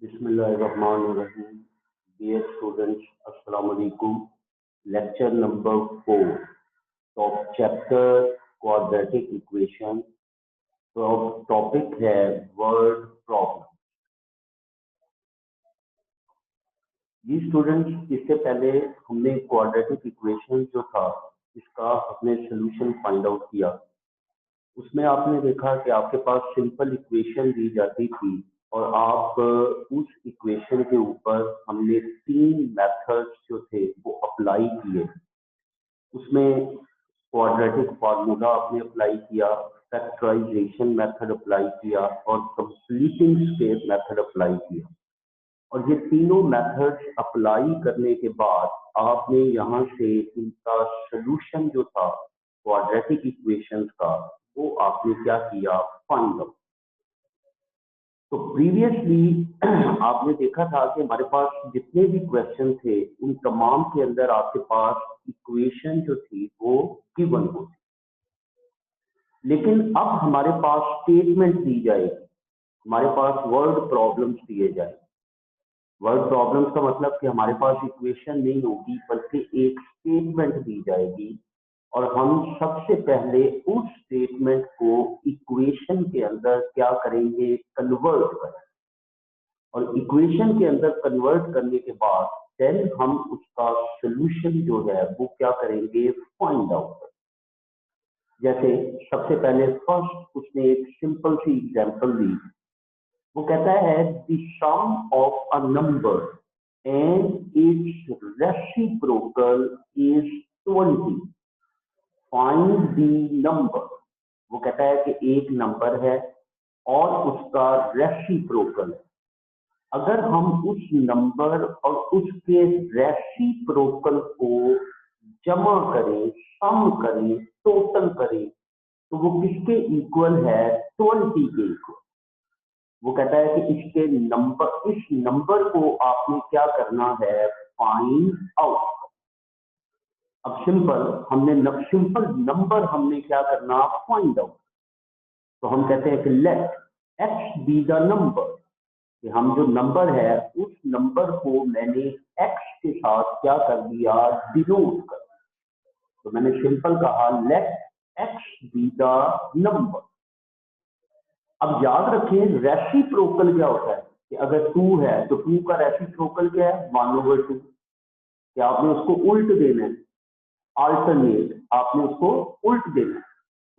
Bismillahirrahmanirrahim. Dear students, Assalamu alaikum. Lecture number 4. Top chapter quadratic equation. तो topic है word problem. जी students, इससे पहले हमने क्वाड्रेटिक इक्वेशन जो था इसका हमने सोल्यूशन फाइंड आउट किया। उसमें आपने देखा कि आपके पास सिंपल इक्वेशन दी जाती थी और आप उस इक्वेशन के ऊपर हमने 3 मेथड्स जो थे वो अप्लाई किए। उसमें क्वाड्रेटिक फार्मूला आपने अप्लाई किया, फैक्टराइजेशन मेथड अप्लाई किया और कंप्लीटिंग स्टेप मेथड अप्लाई किया। और ये तीनों मेथड्स अप्लाई करने के बाद आपने यहाँ से इनका सोल्यूशन जो था क्वाड्रेटिक इक्वेशंस का वो आपने क्या किया, फाइंड आउट। तो प्रीवियसली आपने देखा था कि हमारे पास जितने भी क्वेश्चन थे उन तमाम के अंदर आपके पास इक्वेशन जो थी वो गिवन होती, लेकिन अब हमारे पास स्टेटमेंट दी जाएगी, हमारे पास वर्ड प्रॉब्लम्स दिए जाएंगे। वर्ड प्रॉब्लम्स का मतलब कि हमारे पास इक्वेशन नहीं होगी बल्कि एक स्टेटमेंट दी जाएगी और हम सबसे पहले उस स्टेटमेंट को इक्वेशन के अंदर क्या करेंगे, कन्वर्ट करेंगे। और इक्वेशन के अंदर कन्वर्ट करने के बाद देन हम उसका सोल्यूशन जो है वो क्या करेंगे, फाइंड आउट करेंगे। जैसे सबसे पहले फर्स्ट उसने एक सिंपल सी एग्जांपल दी। वो कहता है the sum of a number and its reciprocal is 20, find the number. वो कहता है कि एक नंबर है और उसका रेसिप्रोकल है। अगर हम उस नंबर और उसके रेसिप्रोकल को जमा करें, सम करें, टोटल करें तो वो किसके इक्वल है, 20 के इक्वल। वो कहता है कि इसके नंबर, इस नंबर को आपने क्या करना है, फाइंड आउट। अब सिंपल नंबर हमने क्या करना, फाइंड आउट। तो हम कहते हैं कि let x be the number, कि हम जो नंबर है उस नंबर को मैंने एक्स के साथ क्या कर दिया, डिनोट कर दिया। तो मैंने सिंपल कहा let x be the number. अब याद रखें रेसिप्रोकल क्या होता है कि अगर 2 है तो 2 का रेसिप्रोकल क्या है, 1/2। क्या आपने उसको उल्ट देना है, अल्टरनेट, आपने उसको उल्ट देना है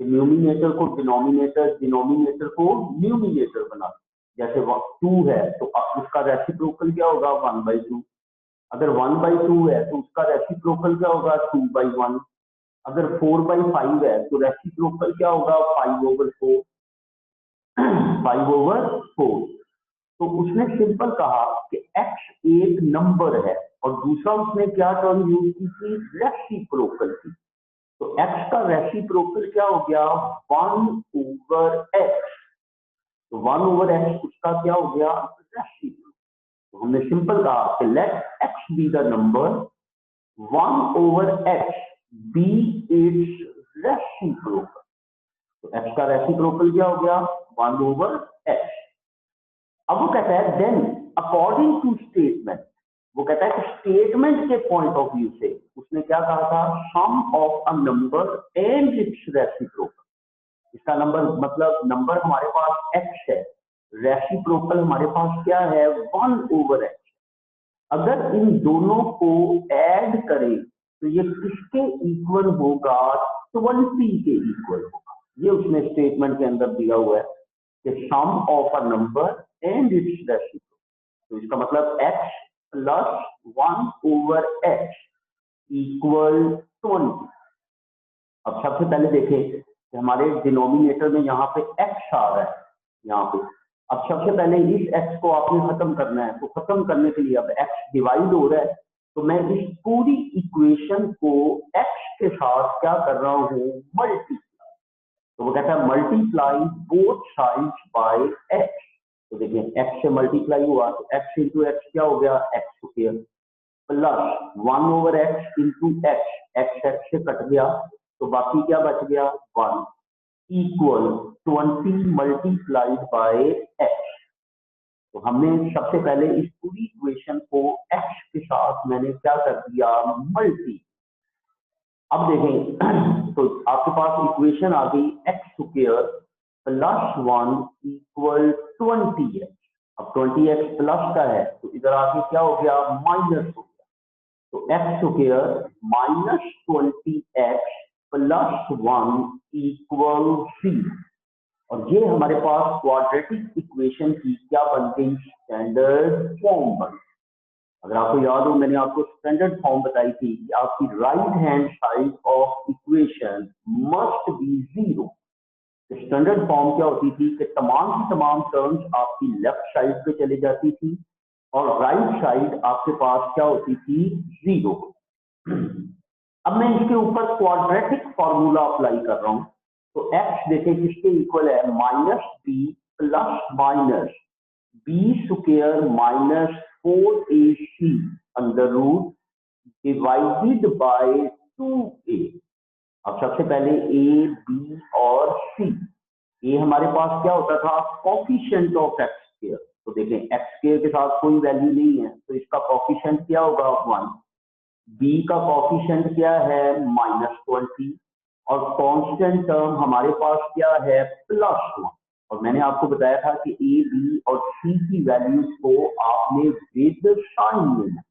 कि न्यूमिनेटर को डिनोमिनेटर, डिनोमिनेटर को न्यूमिनेटर बना। जैसे 2 है तो उसका रेसिप्रोकल क्या होगा, 1/2। अगर 1/2 है तो उसका रेसिप्रोकल क्या होगा, 2/1। अगर 4/5 है तो रेसिप्रोकल क्या होगा, 5/4। 5/4। तो उसने सिंपल कहा कि x एक नंबर है और दूसरा उसने क्या टर्म यूज की थी, रेसिप्रोकल की। तो x का रेसिप्रोकल क्या हो गया, 1/x। तो 1/x उसका क्या हो गया, रेसिप्रोकल। तो हमने सिंपल कहा कि let x be the number, 1/x be its reciprocal. तो x का रेसिप्रोकल क्या हो गया, 1/x। अब वो कहता है देन अकॉर्डिंग टू स्टेटमेंट, वो कहता है कि स्टेटमेंट के पॉइंट ऑफ व्यू से उसने क्या कहा था, sum of a number and its reciprocal. इसका नंबर मतलब नंबर हमारे पास x है, रेसिप्रोकल हमारे पास क्या है, 1/x। अगर इन दोनों को ऐड करें तो ये किसके इक्वल होगा, 20 के इक्वल होगा। ये उसने स्टेटमेंट के अंदर दिया हुआ है कि sum of a number and its reciprocal. तो इसका मतलब x प्लस 1/x इक्वल 20। अब सबसे पहले देखें कि हमारे डिनोमिनेटर में यहाँ पे x आ रहा है यहाँ पे। अब सबसे पहले इस x को आपने खत्म करना है, तो खत्म करने के लिए अब x डिवाइड हो रहा है तो मैं इस पूरी इक्वेशन को x के साथ क्या कर रहा हूँ, मल्टीप्लाई। तो वो कहता है multiply both sides by x। तो देखिए x से मल्टीप्लाई हुआ तो x इंटू एक्स क्या हो गया, x square plus 1/x into x से कट गया तो बाकी क्या बच गया, 1 इक्वल 20 मल्टीप्लाइड बाय x। तो तो हमने सबसे पहले इस पूरी इक्वेशन को x के साथ मैंने क्या कर दिया, मल्टी। अब देखें तो आपके पास इक्वेशन आ गई x square plus 1 equal 20x। अब 20x प्लस का है तो इधर आके क्या हो गया, माइनस हो गया। तो x square minus 20x plus 1 equal 0। और ये हमारे पास क्वाड्रेटिक इक्वेशन की क्या बन गई, स्टैंडर्ड फॉर्म बन। अगर आपको याद हो, मैंने आपको स्टैंडर्ड फॉर्म बताई थी कि आपकी right hand side of equation must be 0। Standard form क्या होती थी कि तमाम की तमाम टर्म्स आपकी लेफ्ट साइड पे चली जाती थी और राइट साइड आपके पास क्या होती थी, 0। अब मैं इसके ऊपर क्वाड्रेटिक फॉर्मूला अप्लाई कर रहा हूं। तो x देखें किसके इक्वल है, minus b plus minus b square minus 4ac under root divided by 2a। अब सबसे पहले a, b और c। ये हमारे पास क्या होता था, कोफिशिएंट ऑफ एक्स स्क्वायर। तो देखें एक्स स्क्वायर के साथ कोई वैल्यू नहीं है तो इसका कोफिशिएंट क्या होगा, 1। b का कोफिशिएंट क्या है, -20। और कांस्टेंट टर्म हमारे पास क्या है, +1। और मैंने आपको बताया था कि a, b और c की वैल्यूज को आपने विद साइन लेना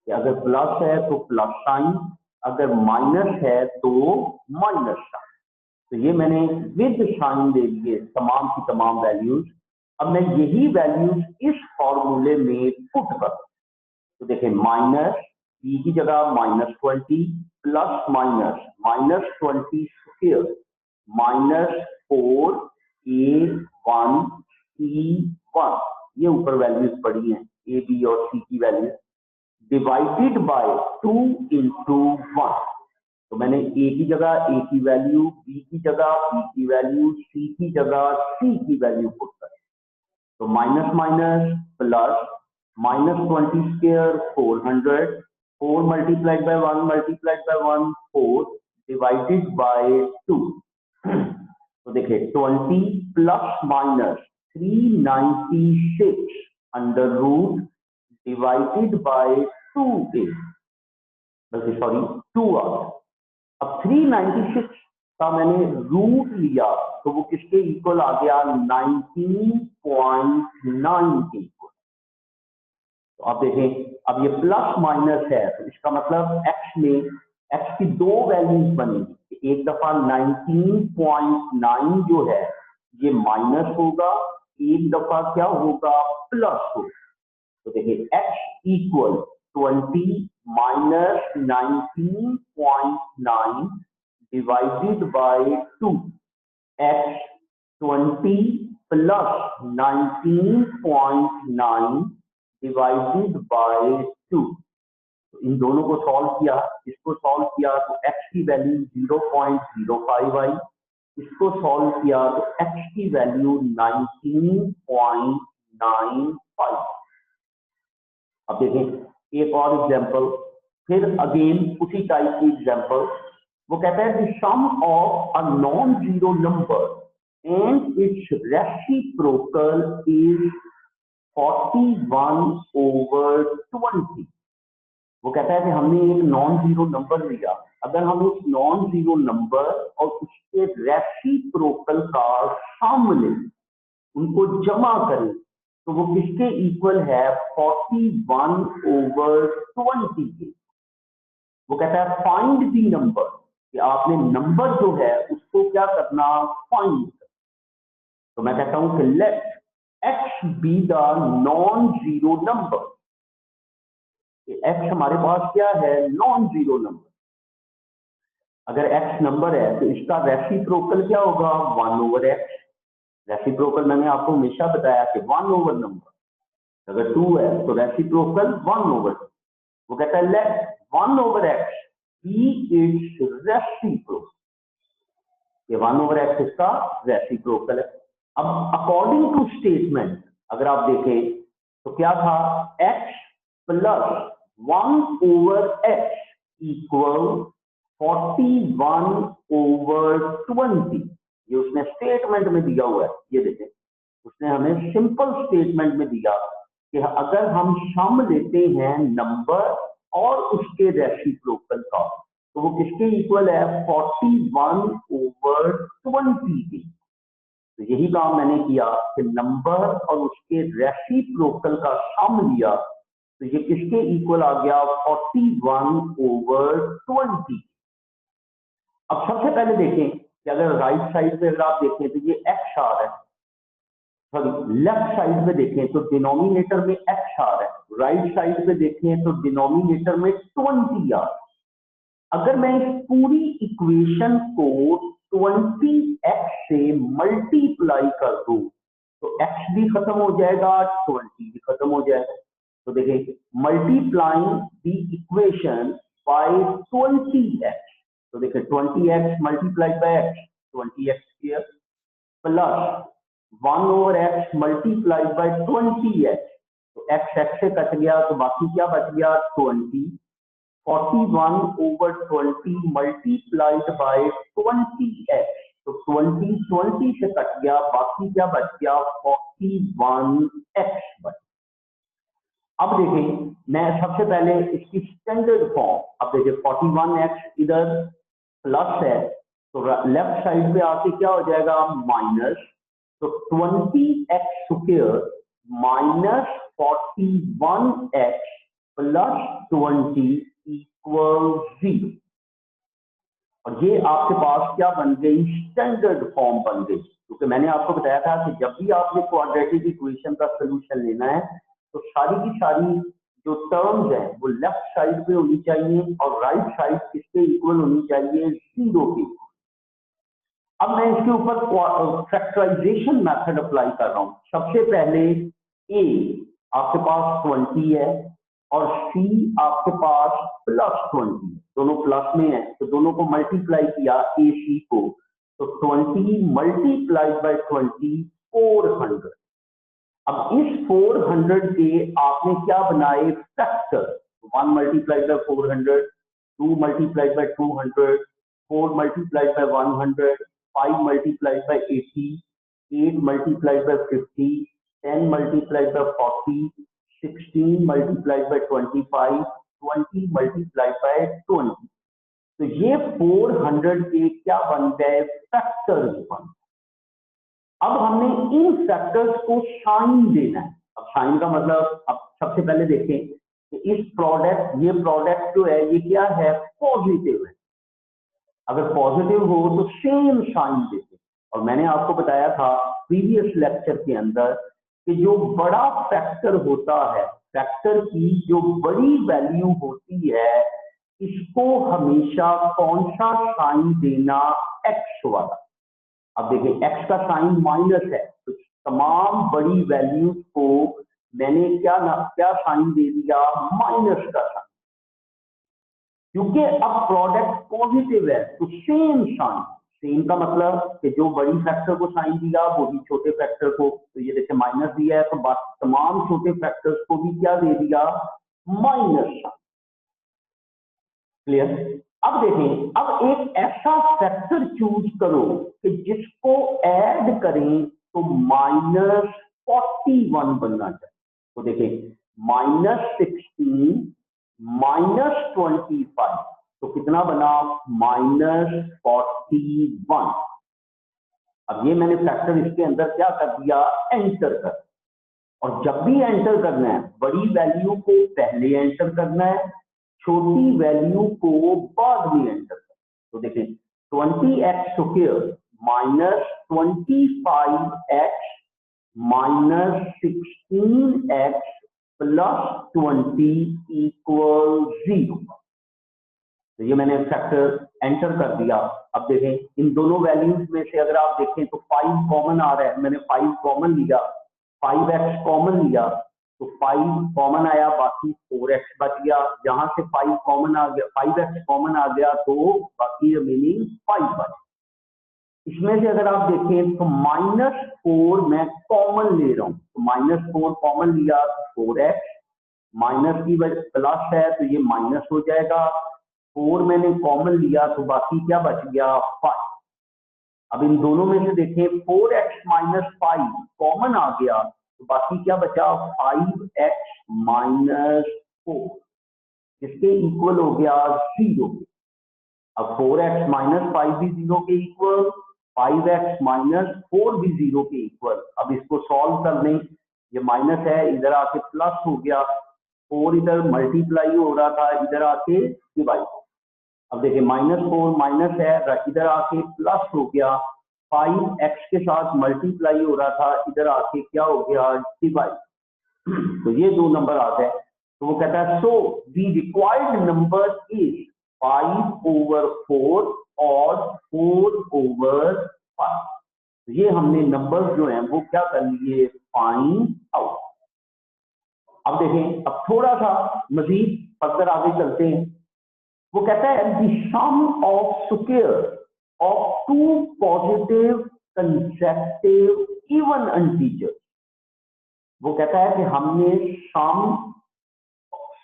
कि अगर प्लस है तो प्लस साइन, अगर माइनस है तो माइनस साइन। तो ये मैंने विद साइन दे दिए तमाम की तमाम वैल्यूज। अब मैं यही वैल्यूज इस फॉर्मूले में पुट कर, तो देखें माइनस बी की जगह -20 plus minus -20 square minus 4a1 c1, ये ऊपर वैल्यूज पड़ी हैं ए, बी और सी की वैल्यूज, डिवाइडेड बाय 2 इंटू 1। तो मैंने ए की जगह ए की वैल्यू, बी की जगह बी की वैल्यू, सी की जगह सी की वैल्यू पुट करें। तो minus minus plus -20 square 400, 4 multiplied by 1 multiplied by 1 4 divided by 2। तो देखिए 20 plus minus 396 under root divided by 2a, बल्कि सॉरी 2r। अब 396 का मैंने रूट लिया तो वो किसके इक्वल आ गया, 19.9 के इक्वल। तो आप देखें अब ये प्लस माइनस है तो इसका मतलब x में x की दो वैल्यूज बनेगी। एक दफा 19.9 जो है ये माइनस होगा, एक दफा क्या होगा, प्लस होगा। तो देखिए x equal 20 minus 19.9 divided by 2, x 20 plus 19.9 divided by 2। तो इन दोनों को सॉल्व किया, इसको सॉल्व किया तो x की वैल्यू 0.05 आई, इसको सॉल्व किया तो x की वैल्यू 19.95। अब देखें एक और एग्जांपल, फिर अगेन उसी टाइप की एग्जांपल। वो कहता है the sum of a non zero number and its reciprocal is 41/20। वो कहता है कि हमने एक नॉन जीरो नंबर लिया, अगर हम उस नॉन जीरो नंबर और उसके रेसिप्रोकल का सम लें, उनको जमा करें तो वो किसके इक्वल है, 41/20 के। वो कहता है फाइंड दी नंबर, कि आपने नंबर जो है उसको क्या करना, फाइंड। तो मैं कहता हूं कि let x be the non zero number. x हमारे पास क्या है, नॉन जीरो नंबर। अगर x नंबर है तो इसका रेसिप्रोकल क्या होगा, 1/x। रेसिप्रोकल मैंने आपको हमेशा बताया कि 1/, नंबर अगर 2 है तो रेसिप्रोकल 1/। वो कहता है late 1/x be its reciprocal, ये 1/x इसका रेसिप्रोकल है। अब अकॉर्डिंग टू स्टेटमेंट अगर आप देखें तो क्या था, x प्लस 1/x इक्वल 41/20। ये उसने स्टेटमेंट में दिया हुआ है, ये देखें उसने हमें सिंपल स्टेटमेंट में दिया कि अगर हम सम लेते हैं नंबर और उसके रेसिप्रोकल का तो वो किसके इक्वल है, 41/20 के। तो यही काम मैंने किया कि नंबर और उसके रेसिप्रोकल का सम लिया तो ये किसके इक्वल आ गया, 41/20। अब सबसे पहले देखें कि अगर राइट साइड पे अगर आप देखें तो ये एक्स आ रहा है, सॉरी लेफ्ट साइड पे देखें तो डिनोमिनेटर में एक्स आ रहा है, राइट साइड पे देखें तो डिनोमिनेटर में 20 आ रहा है। अगर मैं इस पूरी इक्वेशन को 20x से मल्टीप्लाई कर दूं तो x भी खत्म हो जाएगा, 20 भी खत्म हो जाएगा। तो देखिए multiplying the equation by 20x, तो देखिए 20x multiplied by x, 20x square plus 1/x multiplied by 20x, तो x से कट गया तो बाकी क्या बच गया, 20। 41/20 मल्टीप्लाइड बाय 20x, तो 20 से कट गया, बाकी क्या बच गया, 41x बच। अब देखें मैं सबसे पहले इसकी स्टैंडर्ड फॉर्म, अब देखिए 41x इधर प्लस है तो लेफ्ट साइड पे आके क्या हो जाएगा, माइनस, तो 20x square minus 41x plus 20 equal 0। और ये आपके पास क्या बन गई, स्टैंडर्ड फॉर्म बन गई। क्योंकि मैंने आपको बताया था कि जब भी आपने क्वाड्रेटिक इक्वेशन का सोल्यूशन लेना है तो सारी की सारी जो टर्म्स है वो लेफ्ट साइड पे होनी चाहिए और राइट साइड किसके इक्वल होनी चाहिए, 0 के। अब मैं इसके ऊपर फैक्टराइजेशन मेथड अप्लाई कर रहा हूं। सबसे पहले ए आपके पास 20 है और सी आपके पास प्लस 20, दोनों प्लस में है तो दोनों को मल्टीप्लाई किया ए सी को, तो 20 मल्टीप्लाइड बाय 20 400। अब इस 400 के आपने क्या बनाए, factor, 1 multiplied bye 400, 2 multiplied by 200, 4 multiplied bye 100, 5 multiplied by 80, 8 multiplied by 50, 10 multiplied by 40, 16 multiplied by 25, 20 multiplied by 20। तो ये 400 के क्या बन गए, फैक्टर्स बन। अब हमने इन फैक्टर्स को साइन देना है। अब साइन का मतलब, अब सबसे पहले देखें कि इस प्रोडक्ट, ये प्रोडक्ट जो है ये क्या है, पॉजिटिव है। अगर पॉजिटिव हो तो सेम साइन देते। और मैंने आपको बताया था प्रीवियस लेक्चर के अंदर कि जो बड़ा फैक्टर होता है, फैक्टर की जो बड़ी वैल्यू होती है, इसको हमेशा कौन सा साइन देना, एक्स वाला। अब देखिए x का साइन माइनस है तो तमाम बड़ी वैल्यूज को मैंने क्या साइन दे दिया, माइनस का साइन। क्योंकि अब प्रोडक्ट पॉजिटिव है तो सेम साइन, सेम का मतलब कि जो बड़ी फैक्टर को साइन दिया वो भी छोटे फैक्टर को, तो ये देखिए माइनस दिया है तो तमाम छोटे फैक्टर्स को भी क्या दे दिया, माइनस साइन। क्लियर। अब देखें, अब एक ऐसा फैक्टर चूज करो कि जिसको ऐड करें तो -41 बनना चाहिए। तो देखें -16 -25 तो कितना बना, -41। अब ये मैंने फैक्टर इसके अंदर क्या कर दिया, एंटर कर। और जब भी एंटर करना है बड़ी वैल्यू को पहले एंटर करना है, छोटी वैल्यू को बाद में एंटर करना। तो देखिए 20x square -25x -16x plus 20 equal 0। तो ये मैंने फैक्टर एंटर कर दिया। अब देखें इन दोनों वैल्यूज में से अगर आप देखें तो 5 कॉमन आ रहा है, मैंने 5 कॉमन लिया, 5x कॉमन लिया तो 5 कॉमन आया, बाकी 4x बच गया। यहां से 5 कॉमन आ गया, 5x कॉमन आ गया तो बाकी रिमेनिंग 5 बच। इसमें से अगर आप देखें तो -4 मैं कॉमन ले रहा हूं, तो -4 कॉमन लिया तो 4x, माइनस की वजह प्लस है तो ये माइनस हो जाएगा, 4 मैंने कॉमन लिया तो बाकी क्या बच गया, 5। अब इन दोनों में से देखें 4x माइनस 5 कॉमन आ गया, तो बाकी क्या बचा 5x माइनस 4, जिसके इक्वल हो गया 0। अब 4x माइनस 5 भी 0 के इक्वल, 5x माइनस 4 भी 0 के इक्वल। अब इसको सॉल्व कर लें, ये माइनस है इधर आके प्लस हो गया, 4 इधर मल्टीप्लाई हो रहा था इधर आके डिवाइड। अब देखिए -4 माइनस है इधर आके प्लस हो गया, 5x के साथ मल्टीप्लाई हो रहा था इधर आके क्या हो गया डिवाइड। तो ये दो नंबर आ गए। तो वो कहता है सो दी रिक्वायर्ड नंबर इज 5/4 और 4/5। ये हमने नंबर जो हैं वो क्या कर लिए फाइंड आउट। अब देखें, अब थोड़ा सा मजीद फर्दर आगे चलते हैं। वो कहता है the sum of square of two positive consecutive even integers. वो कहता है कि हमने सम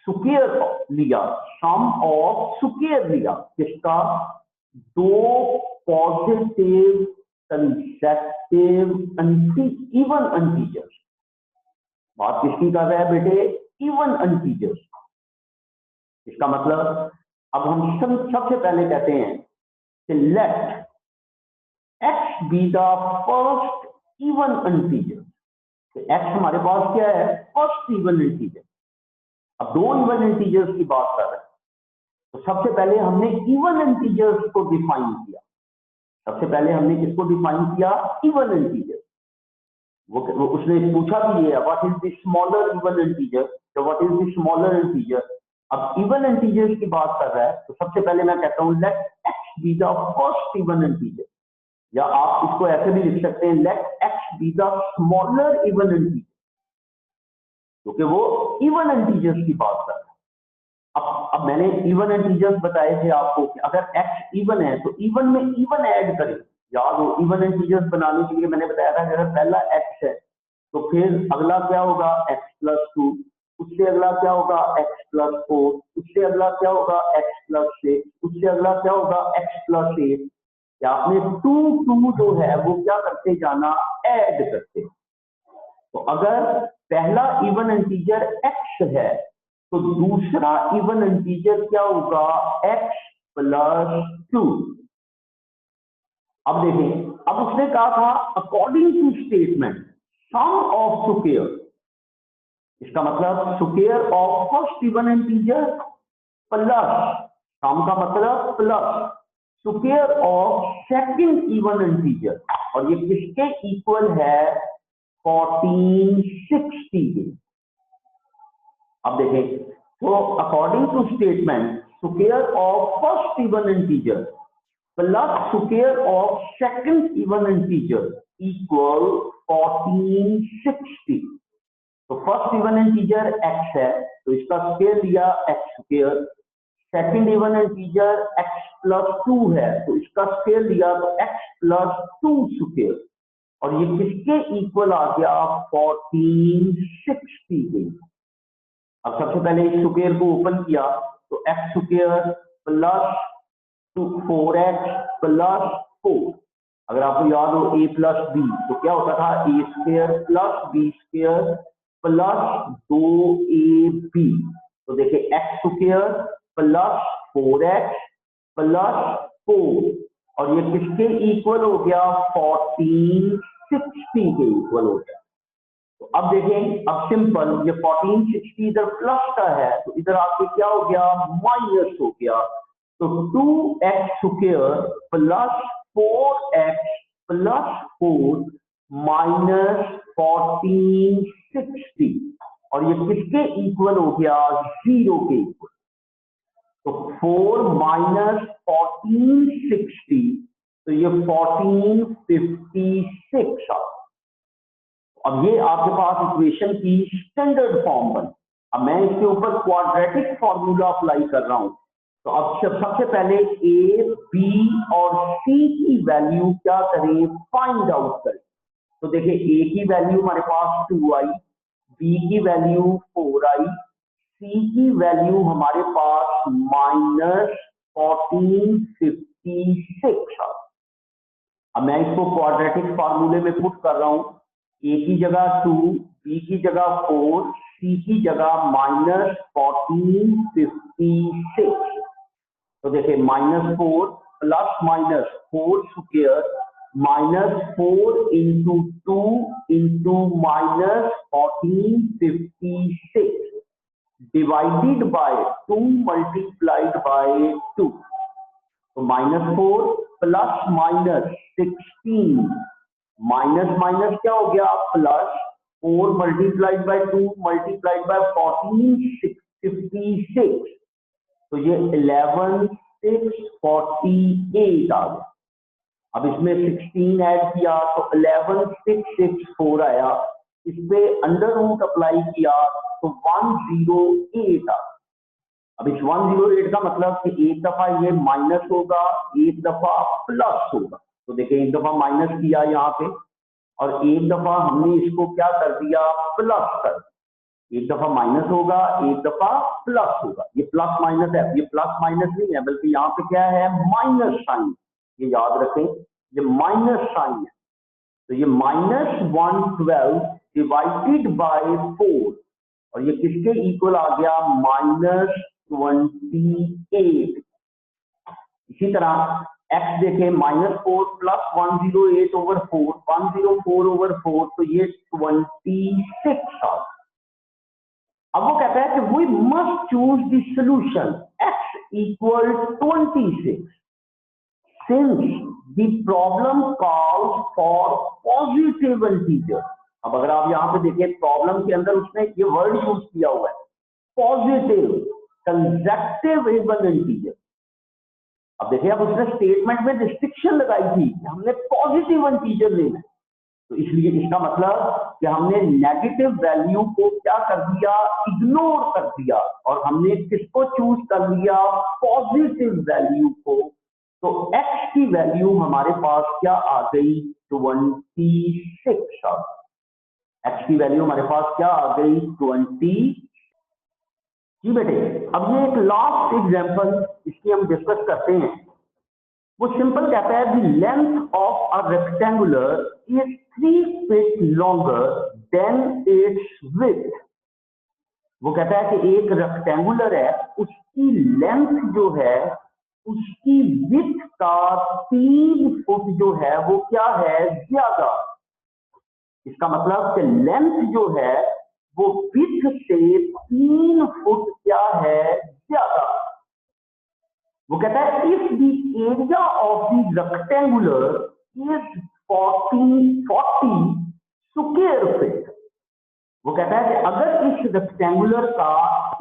स्क्वायर लिया, सम ऑफ स्क्वायर लिया किसका, दो पॉजिटिव कंसेक्टिव इवन इंटीजर्स। बात किसकी कर रहा है बेटे, इवन इंटीजर्स। इसका मतलब अब हम सबसे पहले कहते हैं कि let x be the first even integer. x हमारे पास क्या है, फर्स्ट इवन इंटीजर। अब दो इवन इंटीजर्स की बात कर रहे हैं, तो सबसे पहले हमने इवन इंटीजर्स को डिफाइन किया। सबसे पहले हमने किसको डिफाइन किया, इवन इंटीजर। वो उसने पूछा भी ये what is the smaller even integer, तो what is the smaller integer. अब इवन इंटीजर्स की बात कर रहा है, तो सबसे पहले मैं कहता हूं let x be the first even integer, या आप इसको ऐसे भी लिख सकते हैं let x be the smaller even integer, क्योंकि वो इवन इंटीजर्स की बात कर रहा है। अब मैंने इवन इंटीजर्स बताए थे आपको कि अगर x इवन है तो इवन में इवन ऐड करें। याद हो, इवन इंटीजर्स बनाने के लिए मैंने बताया था कि अगर पहला x है तो फिर अगला क्या होगा x+2, उससे अगला क्या होगा x+4, उससे अगला क्या होगा x+6, उससे अगला क्या होगा x+8। या आपने 2 जो है वो क्या करते जाना, ऐड करते। तो अगर पहला इवन इंटीजर x है तो दूसरा इवन इंटीजर क्या होगा x+2। अब देखें, अब उसने कहा था according to statement sum of square, इसका मतलब square of first even integer plus, sum का मतलब plus square of second even integer, और ये किसके इक्वल है 1460 के। अब देखें, तो according to statement square of first even integer plus square of second even integer equal 1460। तो फर्स्ट इवन इंटीजर x है तो इसका स्क्वायर लिया x square, second even integer x+2 है तो इसका स्क्वायर लिया तो x+2 स्क्वायर, और ये किसके इक्वल आ गया 1460 के। अब सबसे पहले इस स्क्वायर को ओपन किया तो x square plus 4x plus 4, अगर आपको याद हो a+b तो क्या होता था a² plus b² plus 2ab। तो देखिए x square plus 4x plus 4, और ये किसके इक्वल हो गया 1460 के इक्वल हो गया। तो अब देखें, अब सिंपल, ये 1460 इधर प्लस का है तो इधर आपके क्या हो गया माइनस हो गया। तो 2x square plus 4x plus 4 minus 1460, और ये किसके इक्वल हो गया 0 के इक्वल। तो 4 माइनस 1460, तो ये 1456 आ। अब ये आपके पास इक्वेशन की स्टैंडर्ड फॉर्म बन। अब मैं इसके ऊपर क्वाड्रेटिक फॉर्मूला अप्लाई कर रहा हूं, तो अब सबसे पहले a, b और c की वैल्यू क्या करें, फाइंड आउट करें। तो देखिए a की वैल्यू हमारे पास 2 आई, b की वैल्यू 4 आई, c की वैल्यू हमारे पास -1456 आई। अब मैं इसको क्वाड्रेटिक फार्मूले में पुट कर रहा हूं, ए की जगह 2, बी की जगह 4, सी की जगह -1456। तो देखिए -4 plus -4 square -4 into 2 into -1456 divided by 2 multiplied by 2। तो -4 प्लस -16 माइनस माइनस क्या हो गया plus, 4 multiplied bye 2 multiplied by 1456, तो ये 11648 आ गया। अब इसमें 16 ऐड किया तो 11664 आया, इस पे अंडर रूट अप्लाई किया तो 108 आ। अब इस 108 का मतलब कि एक दफा ये माइनस होगा, एक दफा प्लस होगा। तो देखिए एक दफा माइनस किया यहाँ पे और एक दफा हमने इसको क्या कर दिया प्लस कर। एक दफा माइनस होगा, एक दफा प्लस होगा। ये प्लस माइनस है, ये प्लस माइनस नहीं है बल्कि यहाँ पे क्या है माइनस साइन, ये याद रखें ये माइनस साइन है। तो ये -112 डिवाइडेड बाय 4 और ये किसके इक्वल आ गया -28। इसी तरह x देखें -4 प्लस 108 ओवर 4, 104 ओवर 4, तो ये 26 आ। अब वो कहता है कि we must choose the solution x equal 26 since the problem calls for positive integer. अब अगर आप यहाँ पे देखिए प्रॉब्लम के अंदर उसने ये वर्ड यूज किया हुआ है पॉजिटिव कंसेक्टिव इवन इंटीजर। अब देखिए अब उसने स्टेटमेंट में रिस्ट्रिक्शन लगाई थी कि हमने पॉजिटिव इंटीजर लेना है, तो इसलिए इसका मतलब कि हमने नेगेटिव वैल्यू को क्या कर दिया इग्नोर कर दिया और हमने किसको चूज कर लिया पॉजिटिव वैल्यू को। तो x की वैल्यू हमारे पास क्या आ गई 26 आ। x की वैल्यू हमारे पास क्या आ गई 20। जी बेटे अब ये एक लास्ट एग्जांपल इसकी हम डिस्कस करते हैं। वो सिंपल कहता है the length of a rectangular is 3 feet longer than it's width. वो कहता है कि एक रेक्टेंगुलर है उसकी लेंथ जो है उसकी विड्थ का 3 फुट जो है वो क्या है ज्यादा। इसका मतलब कि लेंथ जो है वो विड्थ से 3 फुट क्या है ज्यादा। वो कहता है if the area of the rectangular is 40 square feet. वो कहता है कि अगर इस रेक्टेंगुलर का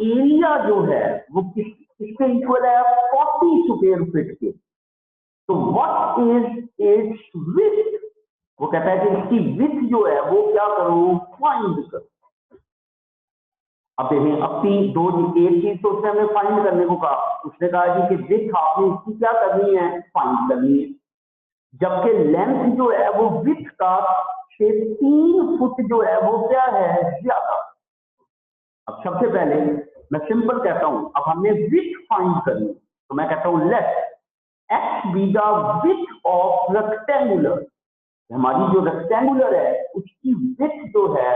एरिया जो है वो किसके इक्वल है 40 स्क्वायर फीट के, तो व्हाट इज इट्स विड्थ। वो कहता है कि इसकी विड्थ जो है वो क्या करो फाइंड करो। अब देखें अपनी दो एक चीज तो उसने हमें फाइंड करने को कहा, उसने कहा जी कि विड्थ आपने इसकी क्या करनी है फाइंड करनी है, जबकि लेंथ जो है वो विड्थ का से 3 फुट जो है वो क्या है ज्यादा। अब सबसे पहले मैं सिंपल कहता हूं अब हमने विड्थ फाइंड करनी, तो मैं कहता हूं let x be the width of rectangular. हमारी जो रेक्टेंगुलर है उसकी विड्थ जो है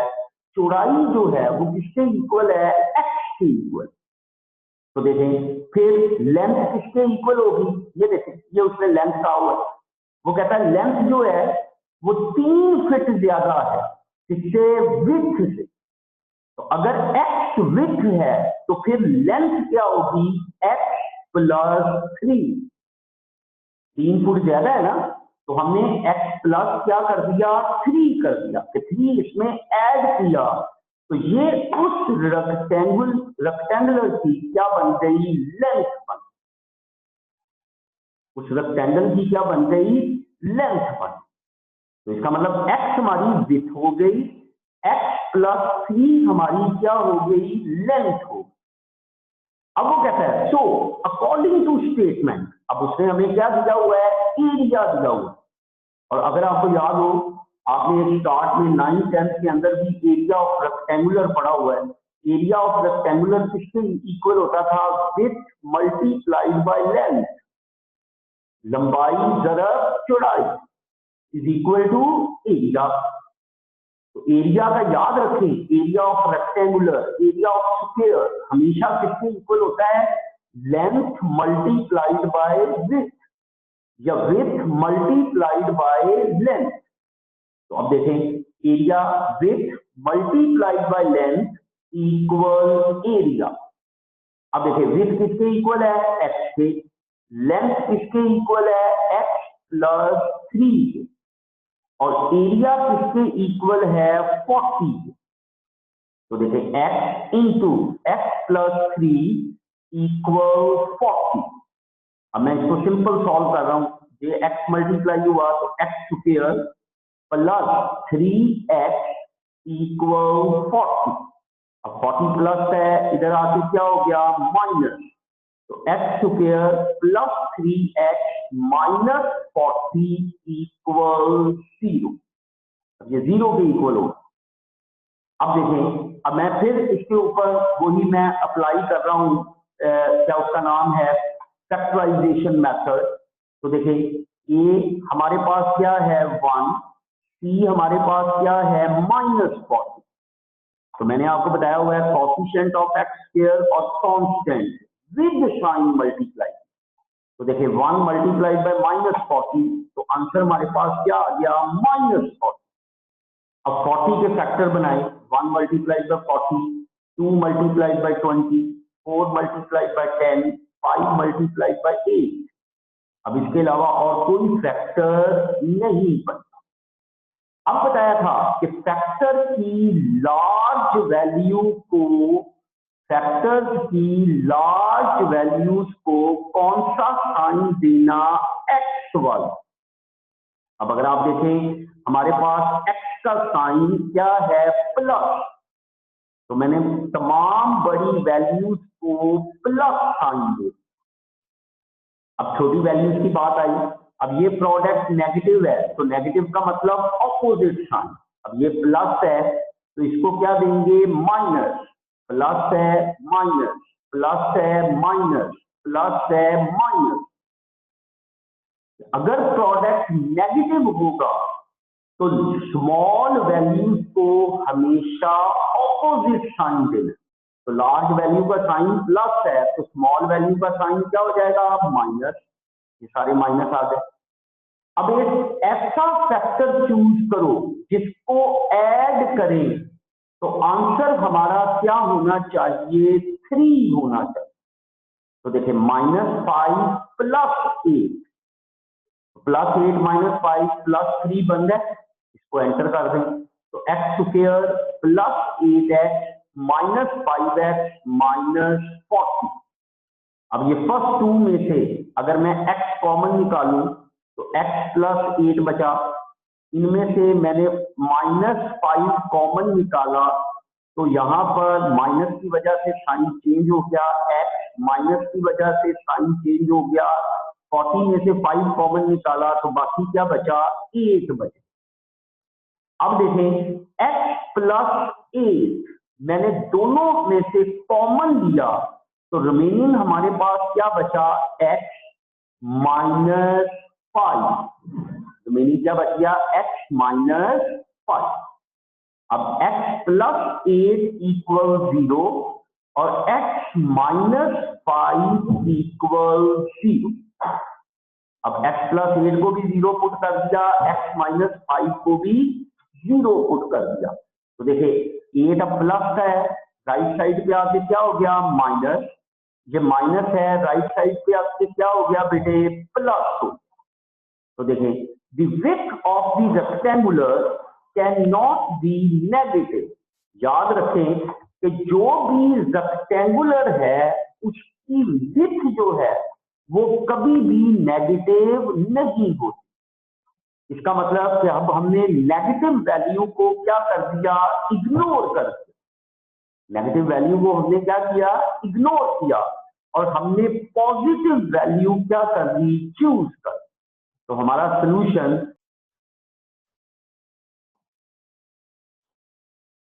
चौड़ाई जो है वो किसके इक्वल है x के इक्वल। तो देखें फिर लेंथ किसके इक्वल होगी, ये देखें ये उसने लेंथ कहा हुआ है। वो कहता है लेंथ जो है वो 3 फीट ज्यादा है किससे विड्थ से। तो अगर x विड्थ है तो फिर लेंथ क्या होगी x प्लस 3। 3 फुट ज्यादा है ना, तो हमने x प्लस क्या कर दिया 3 कर दिया, कि 3 इसमें ऐड किया, तो ये उस रेक्टेंगुलर की क्या बन गई लेंथ बन। उस रेक्टेंगल की क्या बन गई लेंथ बन। तो इसका मतलब x हमारी विड्थ हो गई, x प्लस 3 हमारी क्या हो गई लेंथ हो। अब वो कहता है सो अकॉर्डिंग टू स्टेटमेंट, अब उसने हमें क्या दिया हुआ है एरिया दिया हुआ है। और अगर आपको याद हो आपने स्टार्ट में 9th 10th के अंदर भी एरिया ऑफ रेक्टेंगुलर पढ़ा हुआ है। एरिया ऑफ रेक्टेंगुलर किसके इक्वल होता था विड्थ मल्टीप्लाइड बाय लेंथ, लंबाई जरा चौड़ाई। Is equal to area. तो एरिया का याद रखें, area of rectangular, area of square हमेशा किसके इक्वल होता है? लेंथ मल्टीप्लाइड बाय विड्थ या विड्थ मल्टीप्लाइड बाय लेंथ। तो अब देखें, area width multiplied by length equal area. अब देखिए विड्थ किसके इक्वल है? एक्स के। लेंथ किसके इक्वल है? एक्स प्लस 3 के। और एरिया किसके इक्वल है? 40 के। तो देखिए x into x plus 3 equal 40। अब मैं इसको सिंपल सॉल्व कर रहा हूं। ये x मल्टीप्लाई हुआ तो x square plus 3x equal 40। अब 40 प्लस है, इधर आके क्या हो गया? माइनस। तो x square plus 3x minus 40 equal 0। ये 0 के इक्वल होगा। अब देखें, अब मैं फिर इसके ऊपर वही मैं अप्लाई कर रहा हूं, क्या उसका नाम है? Factorization method. तो देखिए ये हमारे पास क्या है? 1, सी हमारे पास क्या है? -40। तो मैंने आपको बताया हुआ है कोफिशिएंट ऑफ एक्स स्क्वायर और कांस्टेंट विद साइन मल्टीप्लाई। तो देखिए 1 मल्टीप्लाइड बाय -40, तो आंसर हमारे पास क्या आ गया? -40। अब 40 के फैक्टर बनाए, 1 multiplied bye 40, 2 multiplied by 20, 4 multiplied bye 10, 5 multiplied by 8। अब इसके अलावा और कोई फैक्टर नहीं बनता। अब बताया था कि फैक्टर की लार्ज वैल्यू को, फैक्टर्स की लार्ज वैल्यूज को कौन सा साइन देना? एक्स वाला। अब अगर आप देखें हमारे पास एक्स का साइन क्या है? प्लस। तो मैंने तमाम बड़ी वैल्यूज को प्लस साइन दे। अब छोटी वैल्यूज की बात आई। अब ये प्रोडक्ट नेगेटिव है, तो नेगेटिव का मतलब ऑपोजिट साइन। अब ये प्लस है तो इसको क्या देंगे? माइनस। प्लस है माइनस, प्लस है माइनस, प्लस है माइनस। अगर प्रोडक्ट नेगेटिव होगा तो स्मॉल वैल्यूज को हमेशा ऑपोजिट साइन देना। तो लार्ज वैल्यू का साइन प्लस है तो स्मॉल वैल्यू का साइन क्या हो जाएगा? माइनस। ये सारे माइनस आ गए। अब एक ऐसा फैक्टर चूज करो जिसको ऐड करें तो आंसर हमारा क्या होना चाहिए? 3 होना चाहिए। तो देखिए -5 प्लस 8, प्लस 8 -5 प्लस 3 बंद है, इसको एंटर कर दें। तो x square plus 8x minus 5x minus 40। अब ये फर्स्ट 2 में से अगर मैं x कॉमन निकालूं तो x प्लस 8 बचा। इनमें से मैंने -5 कॉमन निकाला तो यहाँ पर माइनस की वजह से साइन चेंज हो गया, x माइनस की वजह से साइन चेंज हो गया। 40 में से 5 कॉमन निकाला तो बाकी क्या बचा? 8 बचा। अब देखें x प्लस 8 मैंने दोनों में से कॉमन लिया तो रिमेनिंग हमारे पास क्या बचा? x minus 5। रिमेनिंग क्या बच गया? x minus 5। अब x प्लस 8 इक्वल 0 और x माइनस 5 इक्वल 0। अब x प्लस 8 को भी 0 पुट कर दिया, x माइनस 5 को भी 0 पुट कर दिया। तो देखिए 8 अब प्लस है, राइट साइड पे आके क्या हो गया? माइनस। ये माइनस है, राइट साइड पे आके क्या हो गया बेटे? प्लस हो। तो देखिए the width of the rectangular cannot be negative। याद रखें कि जो भी रेक्टेंगुलर है उसकी विड्थ जो है वो कभी भी नेगेटिव नहीं होती। इसका मतलब कि अब हमने नेगेटिव वैल्यू को क्या कर दिया? इग्नोर कर दिया। नेगेटिव वैल्यू को हमने क्या किया? इग्नोर किया और हमने पॉजिटिव वैल्यू क्या कर दी? चूज कर। तो हमारा सोल्यूशन